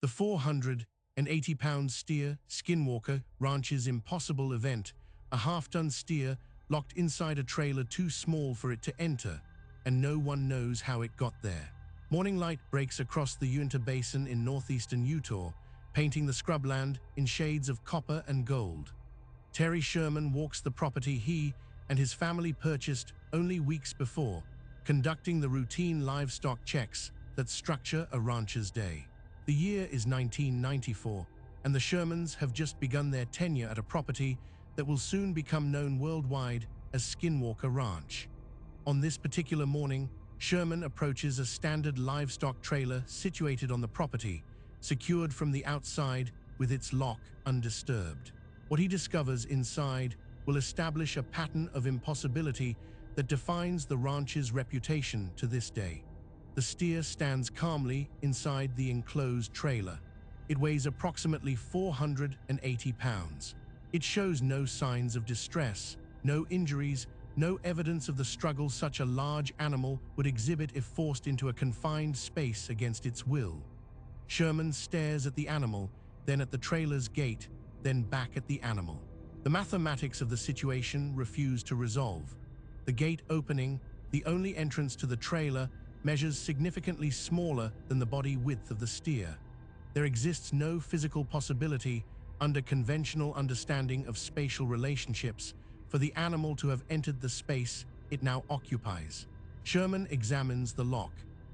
The 480-pound steer Skinwalker Ranch's impossible event, a half-ton steer locked inside a trailer too small for it to enter, and no one knows how it got there. Morning light breaks across the Uinta Basin in northeastern Utah, painting the scrubland in shades of copper and gold. Terry Sherman walks the property he and his family purchased only weeks before, conducting the routine livestock checks that structure a rancher's day. The year is 1994, and the Shermans have just begun their tenure at a property that will soon become known worldwide as Skinwalker Ranch. On this particular morning, Sherman approaches a standard livestock trailer situated on the property, secured from the outside with its lock undisturbed. What he discovers inside will establish a pattern of impossibility that defines the ranch's reputation to this day. The steer stands calmly inside the enclosed trailer. It weighs approximately 480 pounds. It shows no signs of distress, no injuries, no evidence of the struggle such a large animal would exhibit if forced into a confined space against its will. Sherman stares at the animal, then at the trailer's gate, then back at the animal. The mathematics of the situation refuse to resolve. The gate opening, the only entrance to the trailer, measures significantly smaller than the body width of the steer. There exists no physical possibility, under conventional understanding of spatial relationships, for the animal to have entered the space it now occupies. Sherman examines the lock.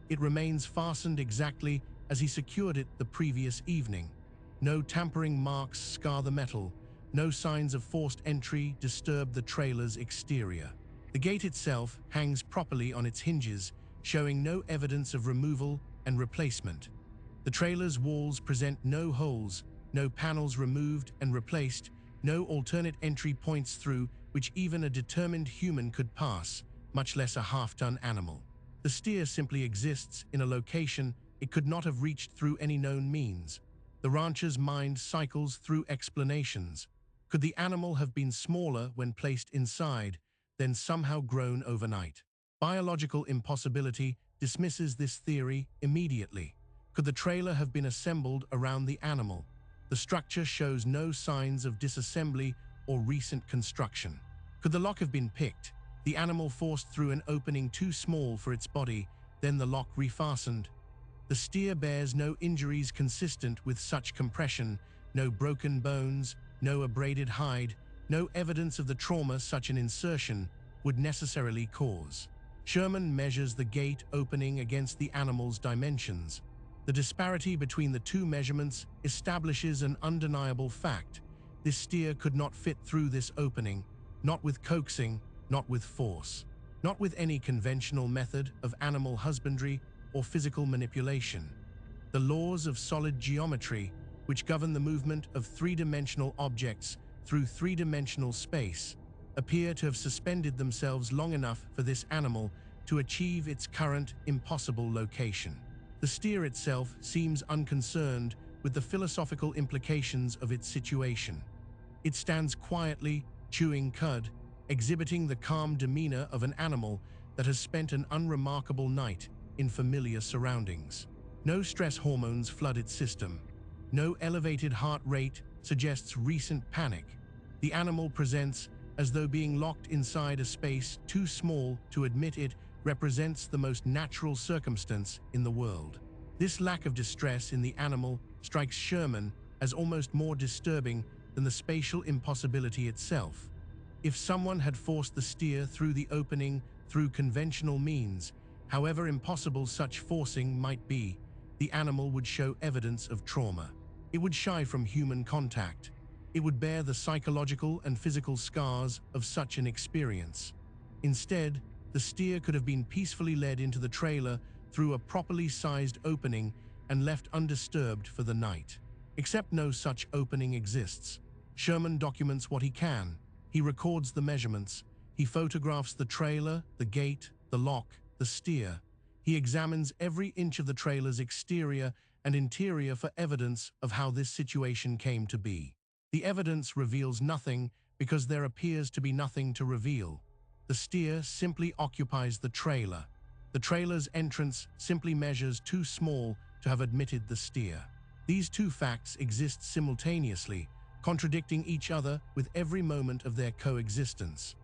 It remains fastened exactly as he secured it the previous evening. No tampering marks scar the metal. No signs of forced entry disturb the trailer's exterior. The gate itself hangs properly on its hinges, showing no evidence of removal and replacement. The trailer's walls present no holes, no panels removed and replaced, no alternate entry points through which even a determined human could pass, much less a half-ton animal. The steer simply exists in a location it could not have reached through any known means. The rancher's mind cycles through explanations. Could the animal have been smaller when placed inside, then somehow grown overnight? Biological impossibility dismisses this theory immediately. Could the trailer have been assembled around the animal? The structure shows no signs of disassembly or recent construction. Could the lock have been picked, the animal forced through an opening too small for its body, then the lock refastened? The steer bears no injuries consistent with such compression, no broken bones, no abraded hide, no evidence of the trauma such an insertion would necessarily cause. Sherman measures the gate opening against the animal's dimensions. The disparity between the two measurements establishes an undeniable fact. This steer could not fit through this opening, not with coaxing, not with force, not with any conventional method of animal husbandry or physical manipulation. The laws of solid geometry, which govern the movement of three-dimensional objects through three-dimensional space, appear to have suspended themselves long enough for this animal to achieve its current impossible location. The steer itself seems unconcerned with the philosophical implications of its situation. It stands quietly, chewing cud, exhibiting the calm demeanor of an animal that has spent an unremarkable night in familiar surroundings. No stress hormones flood its system. No elevated heart rate suggests recent panic. The animal presents as though being locked inside a space too small to admit it represents the most natural circumstance in the world. This lack of distress in the animal strikes Sherman as almost more disturbing than the spatial impossibility itself. If someone had forced the steer through the opening through conventional means, however impossible such forcing might be, the animal would show evidence of trauma. It would shy from human contact. It would bear the psychological and physical scars of such an experience. Instead, the steer could have been peacefully led into the trailer through a properly sized opening and left undisturbed for the night. Except no such opening exists. Sherman documents what he can. He records the measurements. He photographs the trailer, the gate, the lock, the steer. He examines every inch of the trailer's exterior and interior for evidence of how this situation came to be. The evidence reveals nothing because there appears to be nothing to reveal. The steer simply occupies the trailer. The trailer's entrance simply measures too small to have admitted the steer. These two facts exist simultaneously, contradicting each other with every moment of their coexistence.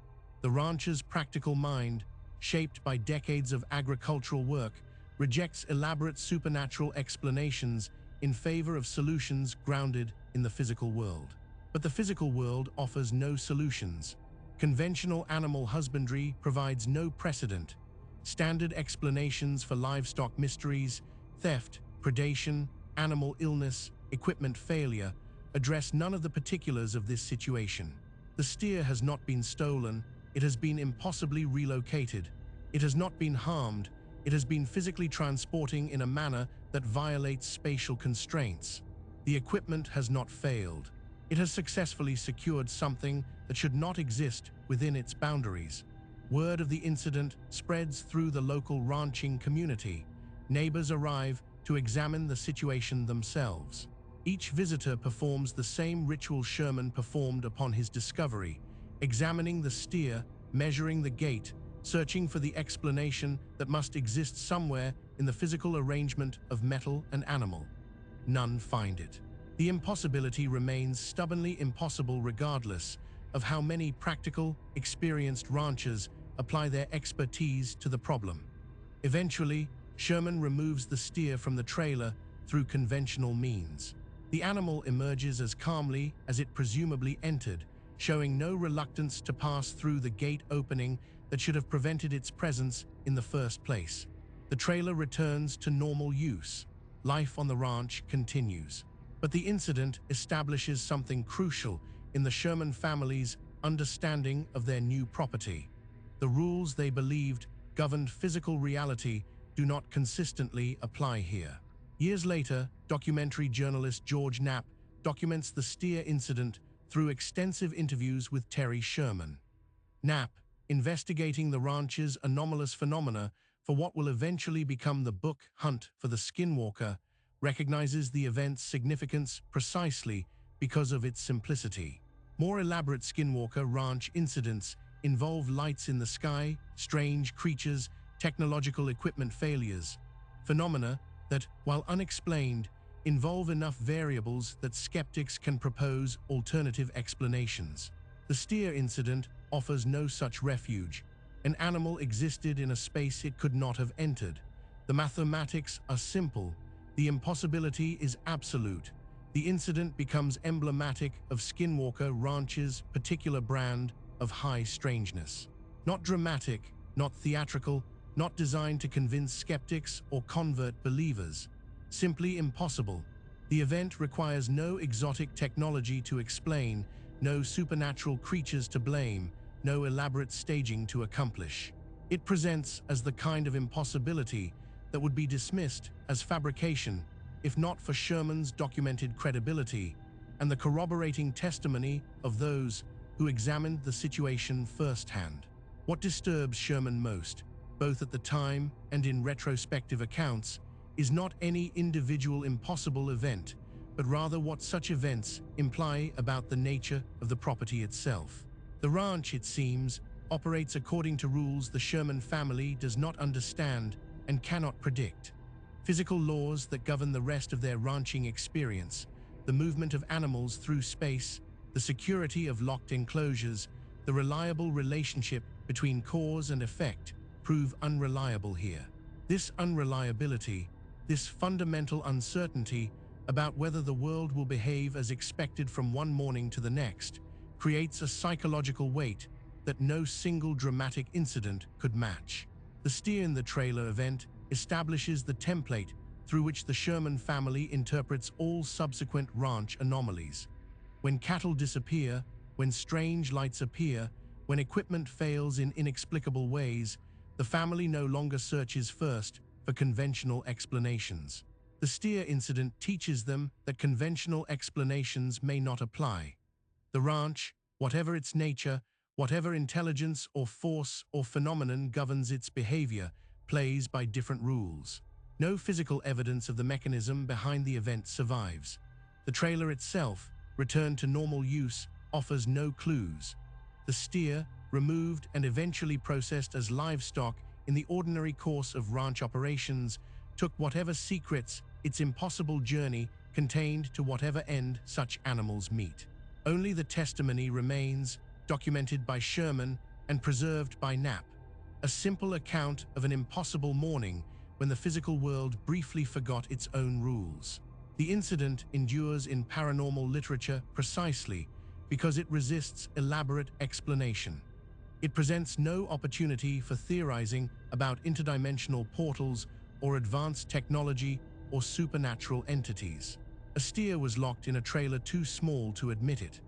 The rancher's practical mind, shaped by decades of agricultural work, rejects elaborate supernatural explanations in favor of solutions grounded in the physical world. But the physical world offers no solutions. Conventional animal husbandry provides no precedent. Standard explanations for livestock mysteries, theft, predation, animal illness, equipment failure, address none of the particulars of this situation. The steer has not been stolen, it has been impossibly relocated. It has not been harmed, it has been physically transporting in a manner that violates spatial constraints. The equipment has not failed. It has successfully secured something that should not exist within its boundaries. Word of the incident spreads through the local ranching community. Neighbors arrive to examine the situation themselves. Each visitor performs the same ritual Sherman performed upon his discovery, examining the steer, measuring the gait, searching for the explanation that must exist somewhere in the physical arrangement of metal and animal. None find it. The impossibility remains stubbornly impossible regardless of how many practical, experienced ranchers apply their expertise to the problem. Eventually, Sherman removes the steer from the trailer through conventional means. The animal emerges as calmly as it presumably entered, showing no reluctance to pass through the gate opening that should have prevented its presence in the first place. The trailer returns to normal use. Life on the ranch continues. But the incident establishes something crucial in the Sherman family's understanding of their new property. The rules they believed governed physical reality do not consistently apply here. Years later, documentary journalist George Knapp documents the steer incident through extensive interviews with Terry Sherman. Knapp, investigating the ranch's anomalous phenomena for what will eventually become the book Hunt for the Skinwalker, recognizes the event's significance precisely because of its simplicity. More elaborate Skinwalker Ranch incidents involve lights in the sky, strange creatures, technological equipment failures, phenomena that, while unexplained, involve enough variables that skeptics can propose alternative explanations. The steer incident offers no such refuge. An animal existed in a space it could not have entered. The mathematics are simple. The impossibility is absolute. The incident becomes emblematic of Skinwalker Ranch's particular brand of high strangeness. Not dramatic, not theatrical, not designed to convince skeptics or convert believers. Simply impossible. The event requires no exotic technology to explain, no supernatural creatures to blame, no elaborate staging to accomplish. It presents as the kind of impossibility that would be dismissed as fabrication if not for Sherman's documented credibility and the corroborating testimony of those who examined the situation firsthand. What disturbs Sherman most, both at the time and in retrospective accounts, is not any individual impossible event, but rather what such events imply about the nature of the property itself. The ranch, it seems, operates according to rules the Sherman family does not understand and cannot predict. Physical laws that govern the rest of their ranching experience, the movement of animals through space, the security of locked enclosures, the reliable relationship between cause and effect, prove unreliable here. This unreliability, this fundamental uncertainty about whether the world will behave as expected from one morning to the next, creates a psychological weight that no single dramatic incident could match. The steer in the trailer event establishes the template through which the Sherman family interprets all subsequent ranch anomalies. When cattle disappear, when strange lights appear, when equipment fails in inexplicable ways, the family no longer searches first for conventional explanations. The steer incident teaches them that conventional explanations may not apply. The ranch, whatever its nature, whatever intelligence or force or phenomenon governs its behavior, plays by different rules. No physical evidence of the mechanism behind the event survives. The trailer itself, returned to normal use, offers no clues. The steer, removed and eventually processed as livestock in the ordinary course of ranch operations, took whatever secrets its impossible journey contained to whatever end such animals meet. Only the testimony remains, documented by Sherman and preserved by Knapp, a simple account of an impossible morning when the physical world briefly forgot its own rules. The incident endures in paranormal literature precisely because it resists elaborate explanation. It presents no opportunity for theorizing about interdimensional portals or advanced technology or supernatural entities. A steer was locked in a trailer too small to admit it.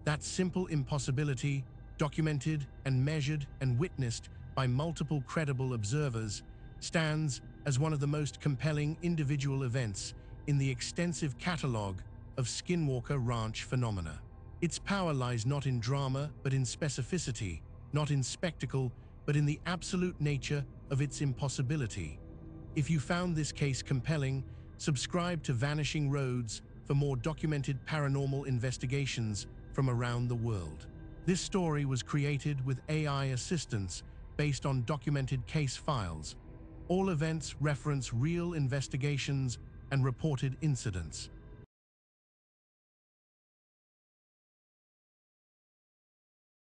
That simple impossibility, documented and measured and witnessed by multiple credible observers, stands as one of the most compelling individual events in the extensive catalogue of Skinwalker Ranch phenomena. Its power lies not in drama but in specificity, not in spectacle but in the absolute nature of its impossibility. If you found this case compelling, subscribe to Vanishing Roads for more documented paranormal investigations from around the world. This story was created with AI assistance based on documented case files. All events reference real investigations and reported incidents.